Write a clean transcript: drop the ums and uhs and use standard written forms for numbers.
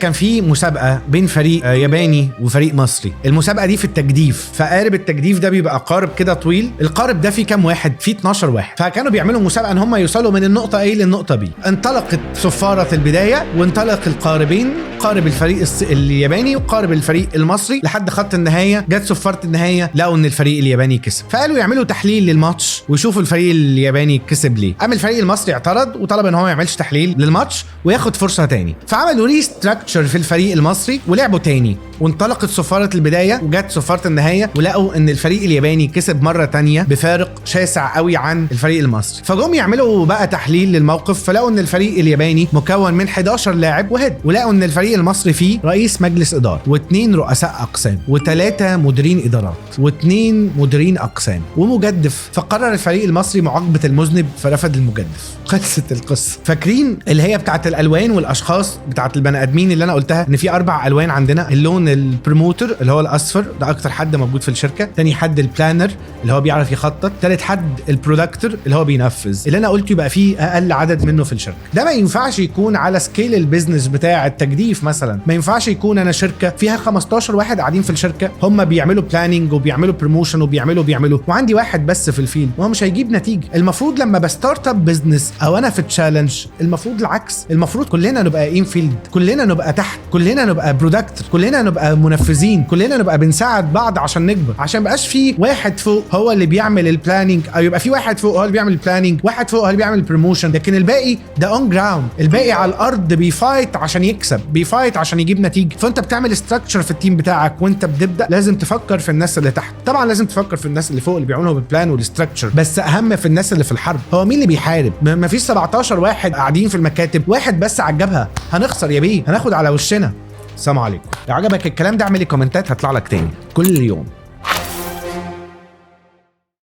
كان في مسابقة بين فريق ياباني وفريق مصري. المسابقة دي في التجديف، فقارب التجديف ده بيبقى قارب كده طويل. القارب ده فيه كام واحد؟ فيه 12 واحد. فكانوا بيعملوا مسابقة ان هم يوصلوا من النقطة A للنقطة B. انطلقت صفارة البداية وانطلق القاربين، قارب الفريق الياباني وقارب الفريق المصري لحد خط النهاية. جت صفارة النهاية لقوا ان الفريق الياباني كسب، فقالوا يعملوا تحليل للماتش ويشوفوا الفريق الياباني كسب ليه. قام الفريق المصري اعترض وطلب ان هو ما يعملش تحليل للماتش وياخد فرصة تاني، فعملوا ريستراكشر في الفريق المصري ولعبوا تاني. وانطلقت صفارة البداية وجت صفارة النهاية ولقوا ان الفريق الياباني كسب مرة تانية بفارق شاسع قوي عن الفريق المصري. فجم يعملوا بقى تحليل للموقف، فلقوا ان الفريق الياباني مكون من 11 لاعب وهيد، ولقوا ان الفريق المصري فيه رئيس مجلس إدارة واثنين رؤساء أقسام وثلاثة مديرين إدارات واثنين مديرين أقسام ومجدف. فقرر الفريق المصري معاقبة المذنب فرفض المجدف. خلصت القصة. فاكرين اللي هي بتاعت الألوان والأشخاص بتاعت البني آدمين اللي أنا قلتها ان في 4 ألوان عندنا؟ اللون البروموتر اللي هو الأصفر، ده أكتر حد موجود في الشركة. تاني حد البلانر اللي هو بيعرف يخطط. تالت حد البرودكتور اللي هو بينفذ. اللي أنا قلته يبقى فيه أقل عدد منه في الشركة. ده ما ينفعش يكون على سكيل البيزنس بتاع التجديف مثلا. ما ينفعش يكون أنا شركة فيها 15 واحد قاعدين في الشركة هم بيعملوا بلاننج وبيعملوا بروموشن وبيعملوا وعندي واحد بس في الفيلد، وهو مش هيجيب نتيجة. المفروض لما بستارت اب بيزنس او انا في تشالنج المفروض العكس. المفروض كلنا نبقى ان فيلد، كلنا نبقى تحت، كلنا نبقى برودكت، كلنا نبقى منفذين، كلنا نبقى بنساعد بعض عشان نكبر، عشان مبقاش في واحد فوق هو اللي بيعمل البلاننج، او يبقى في واحد فوق هو اللي بيعمل البلاننج، واحد فوق هو اللي بيعمل البروموشن، لكن الباقي ده اون جراوند، الباقي على الارض بيفايت عشان يكسب، بيفايت عشان يجيب نتيجه. فانت بتعمل ستراكشر في التيم بتاعك وانت بتبدا لازم تفكر في الناس اللي تحت. طبعا لازم تفكر في الناس اللي فوق اللي بيعملوا بالبلان والستراكشر، بس اهم في الناس اللي في الحرب. هو مين اللي بيحارب؟ ما فيش 17 واحد قاعدين في المكاتب، واحد بس عجبها، هنخسر يا بيه، هناخد على وشنا. السلام عليكم. لو عجبك الكلام ده اعمل لي كومنتات هطلع لك تاني كل يوم.